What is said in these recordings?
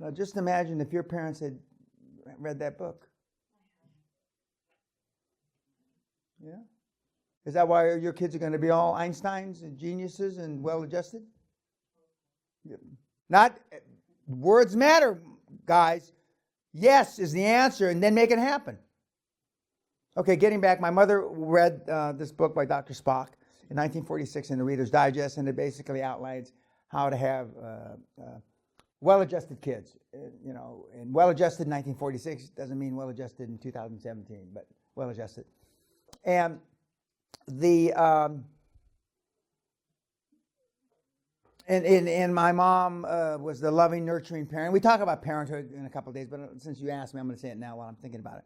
Now just imagine if your parents had read that book. Yeah? Is that why your kids are going to be all Einsteins and geniuses and well-adjusted? Not, words matter, guys. Yes is the answer, and then make it happen. Okay, getting back, my mother read this book by Dr. Spock in 1946 in the Reader's Digest, and it basically outlines how to have well-adjusted kids. And well-adjusted in 1946 doesn't mean well-adjusted in 2017, but well-adjusted. And and my mom was the loving, nurturing parent. We talk about parenthood in a couple of days, but since you asked me, I'm going to say it now while I'm thinking about it.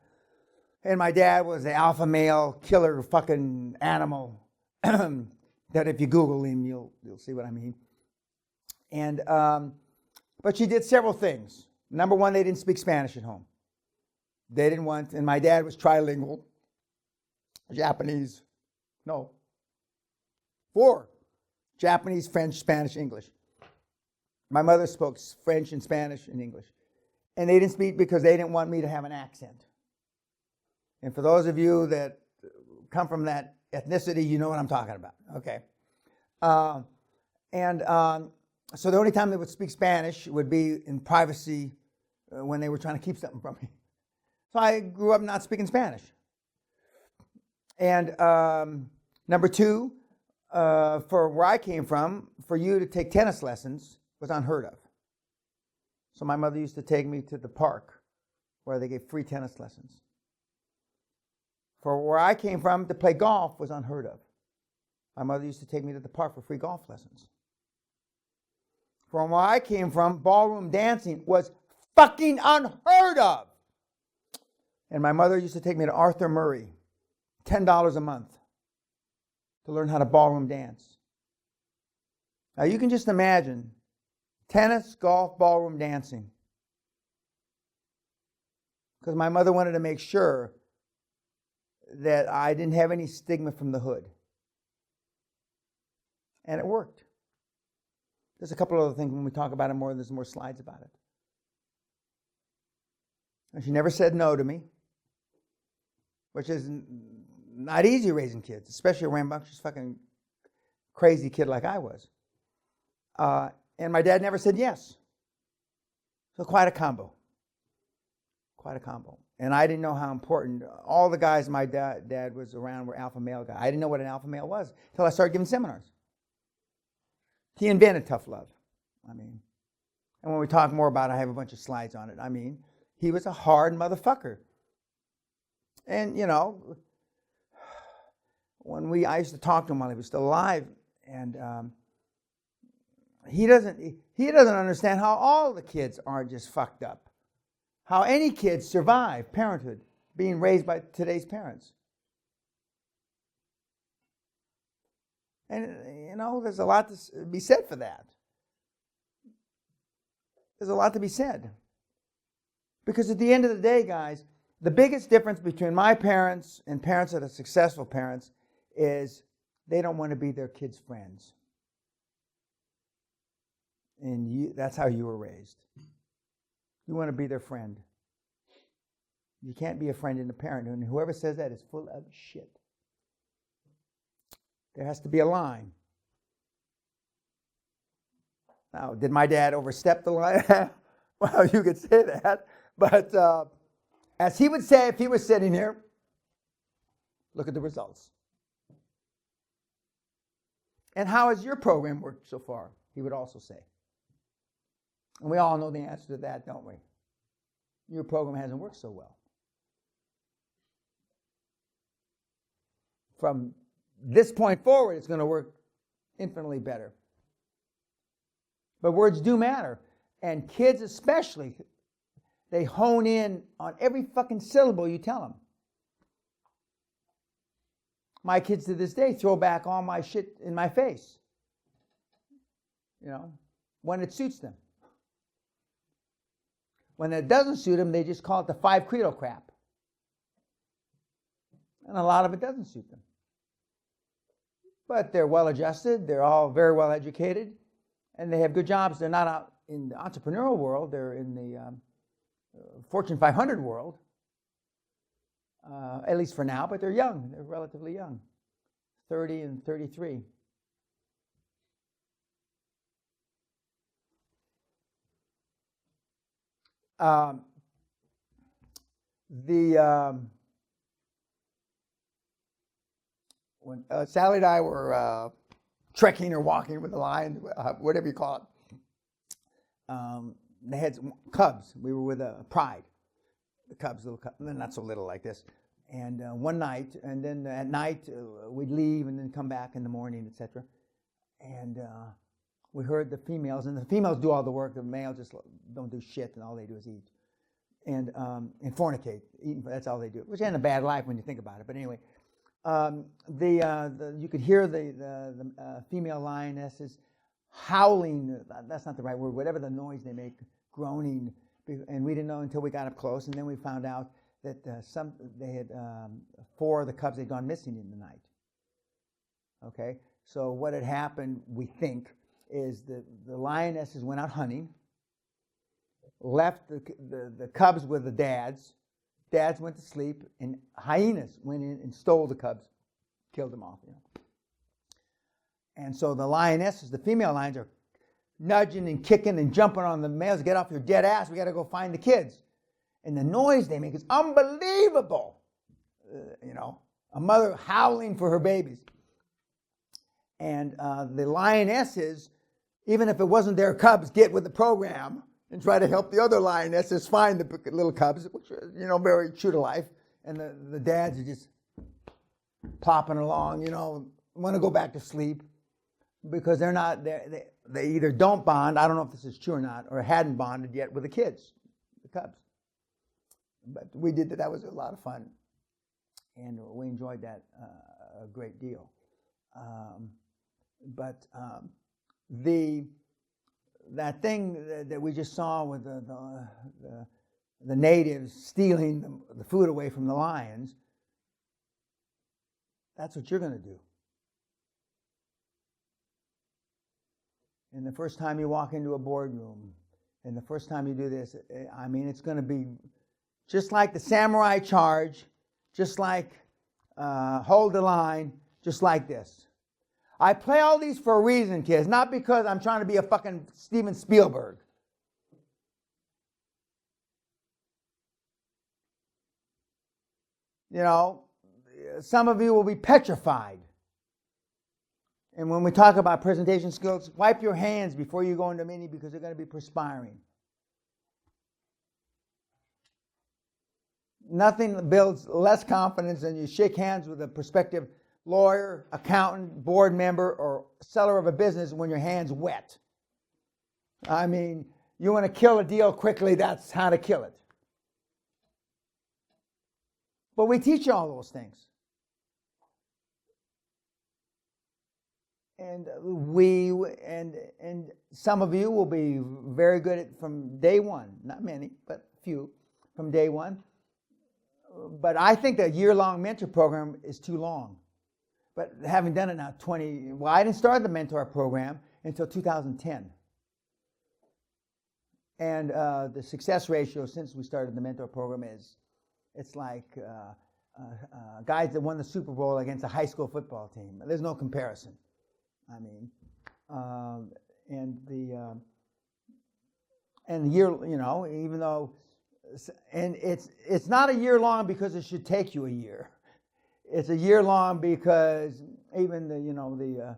And my dad was the alpha male, killer fucking animal that if you Google him, you'll see what I mean. And but she did several things. Number one, they didn't speak Spanish at home. They didn't want, and my dad was trilingual. Japanese, no. 4. Japanese, French, Spanish, English. My mother spoke French and Spanish and English. And they didn't speak because they didn't want me to have an accent. And for those of you that come from that ethnicity, you know what I'm talking about. Okay. So the only time they would speak Spanish would be in privacy when they were trying to keep something from me. So I grew up not speaking Spanish. And number 2, for where I came from, for you to take tennis lessons was unheard of. So my mother used to take me to the park where they gave free tennis lessons. For where I came from, to play golf was unheard of. My mother used to take me to the park for free golf lessons. From where I came from, ballroom dancing was fucking unheard of. And my mother used to take me to Arthur Murray, $10 a month, to learn how to ballroom dance. Now you can just imagine tennis, golf, ballroom dancing. Because my mother wanted to make sure that I didn't have any stigma from the hood. And it worked. There's a couple other things when we talk about it more, there's more slides about it. And she never said no to me, which is not easy raising kids, especially a rambunctious fucking crazy kid like I was. And my dad never said yes. So quite a combo. Quite a combo. And I didn't know how important, all the guys my dad was around were alpha male guys. I didn't know what an alpha male was until I started giving seminars. He invented tough love. And when we talk more about it, I have a bunch of slides on it. He was a hard motherfucker. And, I used to talk to him while he was still alive, and he doesn't understand how all the kids aren't just fucked up. How any kids survive parenthood, being raised by today's parents. And, there's a lot to be said for that. There's a lot to be said. Because at the end of the day, guys, the biggest difference between my parents and parents that are successful parents is they don't want to be their kids' friends. And that's how you were raised. You want to be their friend. You can't be a friend and a parent. And whoever says that is full of shit. There has to be a line. Now, did my dad overstep the line? Well, you could say that. But as he would say if he was sitting here, look at the results. And how has your program worked so far? He would also say. And we all know the answer to that, don't we? Your program hasn't worked so well. From this point forward, it's going to work infinitely better. But words do matter. And kids especially, they hone in on every fucking syllable you tell them. My kids to this day throw back all my shit in my face. When it suits them. When it doesn't suit them, they just call it the 5 credo crap. And a lot of it doesn't suit them. But they're well adjusted, they're all very well educated, and they have good jobs. They're not out in the entrepreneurial world, they're in the Fortune 500 world, at least for now, but they're young. They're relatively young, 30 and 33. When Sally and I were trekking or walking with the lion, whatever you call it, they had some cubs. We were with a pride, the cubs, little cubs, they're not so little like this. And one night, and then at night we'd leave and then come back in the morning, etc. And we heard the females, and the females do all the work. The males just don't do shit, and all they do is eat and fornicate. That's all they do, which ain't a bad life when you think about it. But anyway. You could hear the female lionesses howling. That's not the right word. Whatever the noise they make, groaning, and we didn't know until we got up close. And then we found out that they had 4 of the cubs had gone missing in the night. Okay, so what had happened, we think, is the lionesses went out hunting, left the cubs with the dads. Dads went to sleep, and hyenas went in and stole the cubs, killed them off. And so the lionesses, the female lions, are nudging and kicking and jumping on the males. Get off your dead ass. We got to go find the kids. And the noise they make is unbelievable. A mother howling for her babies. And the lionesses, even if it wasn't their cubs, get with the program and try to help the other lionesses find the little cubs, which are, very true to life. And the dads are just plopping along, want to go back to sleep because they're not, they either don't bond, I don't know if this is true or not, or hadn't bonded yet with the kids, the cubs. But we did that. That was a lot of fun. And we enjoyed that a great deal. That thing that we just saw with the natives stealing the food away from the lions, that's what you're going to do. And the first time you walk into a boardroom, and the first time you do this, it's going to be just like the samurai charge, just like hold the line, just like this. I play all these for a reason, kids, not because I'm trying to be a fucking Steven Spielberg. Some of you will be petrified. And when we talk about presentation skills, wipe your hands before you go into a meeting because they're going to be perspiring. Nothing builds less confidence than you shake hands with a prospective lawyer, accountant, board member, or seller of a business when your hand's wet. You want to kill a deal quickly, that's how to kill it. But we teach you all those things. And and some of you will be very good at from day one, not many, but few, from day one. But I think the year-long mentor program is too long. But having done it now I didn't start the mentor program until 2010. And the success ratio since we started the mentor program it's like guys that won the Super Bowl against a high school football team. There's no comparison. And the year, even though, and it's not a year long because it should take you a year. It's a year long because even the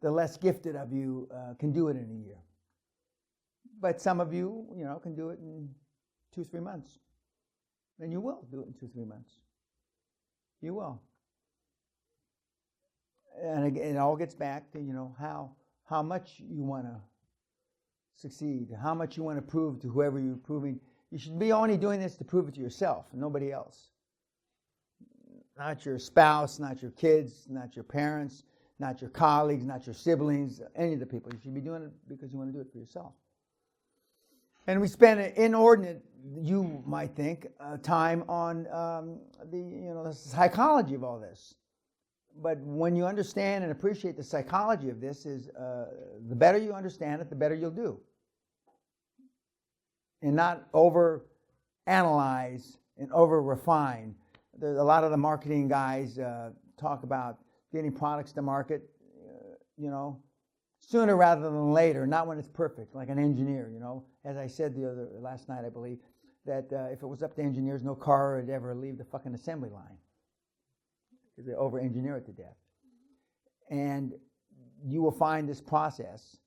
less gifted of you can do it in a year. But some of you, can do it in 2-3 months. And you will do it in 2-3 months. You will. And again, it all gets back to, how much you want to succeed, how much you want to prove to whoever you're proving. You should be only doing this to prove it to yourself, nobody else. Not your spouse, not your kids, not your parents, not your colleagues, not your siblings, any of the people. You should be doing it because you want to do it for yourself. And we spend an inordinate, you might think, time on the psychology of all this. But when you understand and appreciate the psychology of this, is the better you understand it, the better you'll do. and not over-analyze and over-refine. There's a lot of the marketing guys talk about getting products to market, sooner rather than later, not when it's perfect, like an engineer, As I said last night, I believe, that if it was up to engineers, no car would ever leave the fucking assembly line. Because they over-engineer it to death. And you will find this process,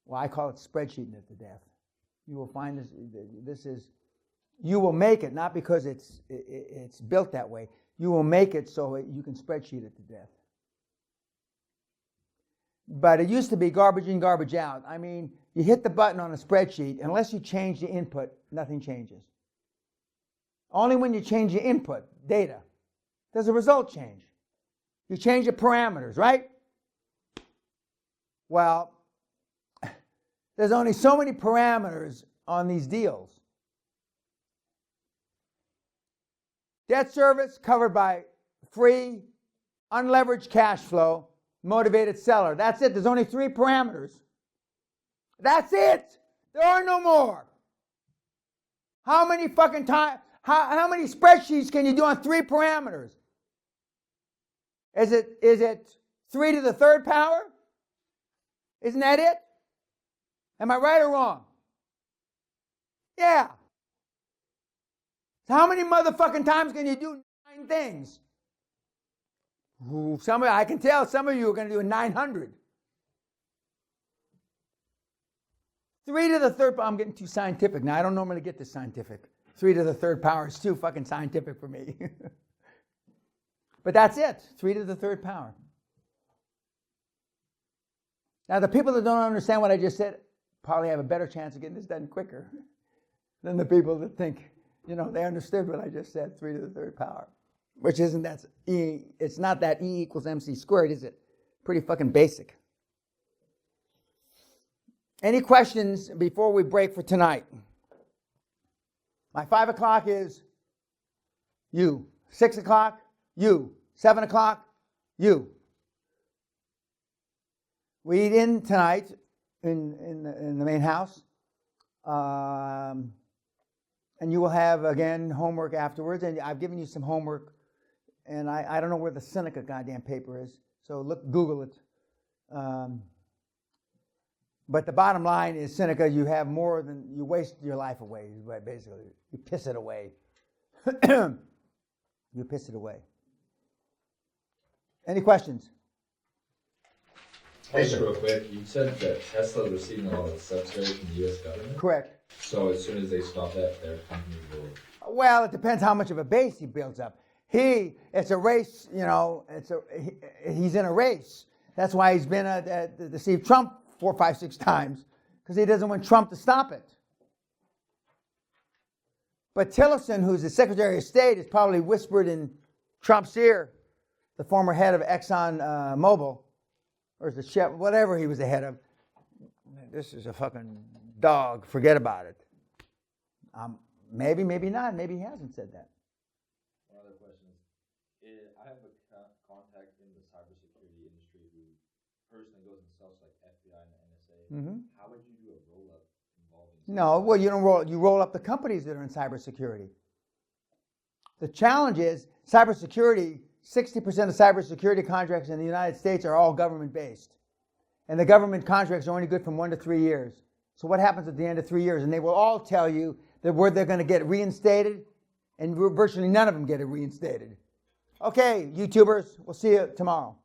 well, I call it spreadsheeting it to death. You will find you will make it, not because it's built that way. You will make it so you can spreadsheet it to death. But it used to be garbage in, garbage out. I mean, you hit the button on a spreadsheet, unless you change the input, nothing changes. Only when you change the input, data, does the result change. You change the parameters, right? Well, there's only so many parameters on these deals. Debt service covered by free, unleveraged cash flow, motivated seller. That's it. There's only 3 parameters. That's it. There are no more. How many fucking times? How many spreadsheets can you do on 3 parameters? Is it 3 to the 3rd power? Isn't that it? Am I right or wrong? Yeah. How many motherfucking times can you do 9 things? I can tell some of you are going to do 900. 3 to the 3rd power. I'm getting too scientific now. I don't normally get this scientific. 3 to the 3rd power is too fucking scientific for me. But that's it. 3 to the 3rd power. Now, the people that don't understand what I just said probably have a better chance of getting this done quicker than the people that think, they understood what I just said, 3 to the 3rd power. Which isn't that E, it's not that E equals MC squared, is it? Pretty fucking basic. Any questions before we break for tonight? My 5 o'clock is you. 6 o'clock, you. 7 o'clock, you. We eat in tonight in the main house. And you will have, again, homework afterwards. And I've given you some homework. And I don't know where the Seneca goddamn paper is. So Google it. But the bottom line is, Seneca, you have more than, you waste your life away, basically. You piss it away. You piss it away. Any questions? Hey, just real quick, you said that Tesla is receiving a lot of subsidies from the U.S. government? Correct. So as soon as they stop that, their company will... Well, it depends how much of a base he builds up. It's a race, he's in a race. That's why he's been to see Trump 4, 5, 6 times, because he doesn't want Trump to stop it. But Tillerson, who's the Secretary of State, has probably whispered in Trump's ear, the former head of Exxon Mobil, or the chef, whatever he was the head of, this is a fucking dog, forget about it. Maybe, maybe not, maybe he hasn't said that. One other question is, I have a contact in the cybersecurity industry who personally goes and sells like FBI and the NSA. Mm-hmm. How would you do a roll-up involving... No, well, you roll up the companies that are in cybersecurity. The challenge is cybersecurity, 60% of cybersecurity contracts in the United States are all government-based. And the government contracts are only good from 1 to 3 years. So what happens at the end of 3 years? And they will all tell you that where they're going to get reinstated, and virtually none of them get it reinstated. Okay, YouTubers, we'll see you tomorrow.